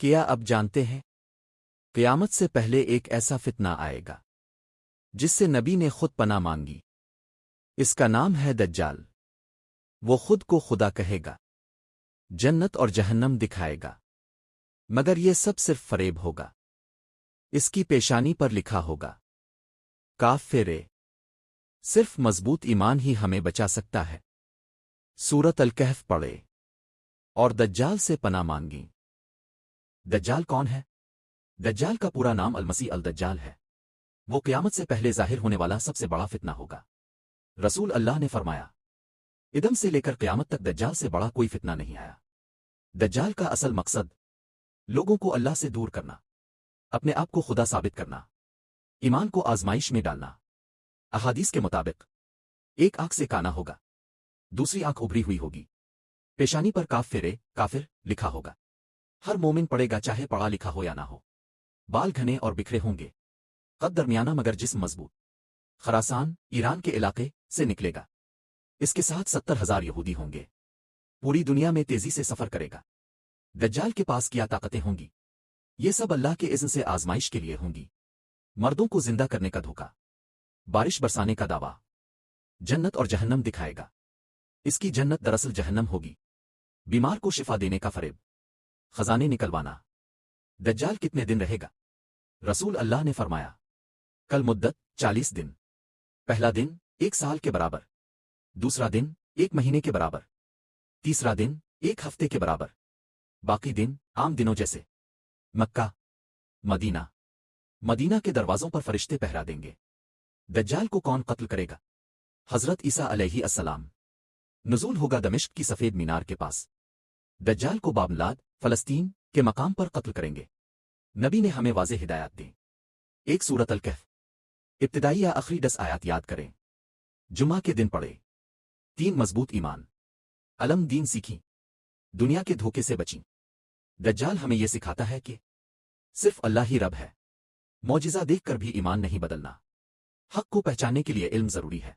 کیا اب جانتے ہیں؟ قیامت سے پہلے ایک ایسا فتنہ آئے گا جس سے نبی نے خود پناہ مانگی۔ اس کا نام ہے دجال۔ وہ خود کو خدا کہے گا، جنت اور جہنم دکھائے گا، مگر یہ سب صرف فریب ہوگا۔ اس کی پیشانی پر لکھا ہوگا کافر۔ صرف مضبوط ایمان ہی ہمیں بچا سکتا ہے۔ سورۃ الکہف پڑھے اور دجال سے پناہ مانگی۔ دجال کون ہے؟ دجال کا پورا نام المسیح الدجال ہے۔ وہ قیامت سے پہلے ظاہر ہونے والا سب سے بڑا فتنہ ہوگا۔ رسول اللہ نے فرمایا، ادم سے لے کر قیامت تک دجال سے بڑا کوئی فتنہ نہیں آیا۔ دجال کا اصل مقصد لوگوں کو اللہ سے دور کرنا، اپنے آپ کو خدا ثابت کرنا، ایمان کو آزمائش میں ڈالنا۔ احادیث کے مطابق ایک آنکھ سے کانا ہوگا، دوسری آنکھ ابھری ہوئی ہوگی، پیشانی پر کافر لکھا ہوگا۔ ہر مومن پڑھے گا چاہے پڑھا لکھا ہو یا نہ ہو۔ بال گھنے اور بکھرے ہوں گے، قد درمیانہ مگر جسم مضبوط۔ خراسان ایران کے علاقے سے نکلے گا۔ اس کے ساتھ 70,000 یہودی ہوں گے۔ پوری دنیا میں تیزی سے سفر کرے گا۔ دجال کے پاس کیا طاقتیں ہوں گی؟ یہ سب اللہ کے اذن سے آزمائش کے لیے ہوں گی۔ مردوں کو زندہ کرنے کا دھوکہ، بارش برسانے کا دعویٰ، جنت اور جہنم دکھائے گا۔ اس کی جنت دراصل جہنم ہوگی۔ بیمار کو شفا دینے کا فریب، خزانے نکلوانا۔ دجال کتنے دن رہے گا؟ رسول اللہ نے فرمایا، کل مدت 40 دن۔ پہلا دن 1 سال کے برابر، دوسرا دن 1 مہینے کے برابر، تیسرا دن 1 ہفتے کے برابر، باقی دن عام دنوں جیسے۔ مکہ مدینہ کے دروازوں پر فرشتے پہرا دیں گے۔ دجال کو کون قتل کرے گا؟ حضرت عیسیٰ علیہ السلام۔ نزول ہوگا دمشق کی سفید مینار کے پاس۔ دجال کو بابلاد فلسطین کے مقام پر قتل کریں گے۔ نبی نے ہمیں واضح ہدایات دیں۔ 1 سورۃ الکہف، ابتدائی یا آخری 10 آیات یاد کریں، جمعہ کے دن پڑھے۔ 3 مضبوط ایمان، علم دین سیکھیں، دنیا کے دھوکے سے بچیں۔ دجال ہمیں یہ سکھاتا ہے کہ صرف اللہ ہی رب ہے۔ معجزہ دیکھ کر بھی ایمان نہیں بدلنا۔ حق کو پہچاننے کے لیے علم ضروری ہے۔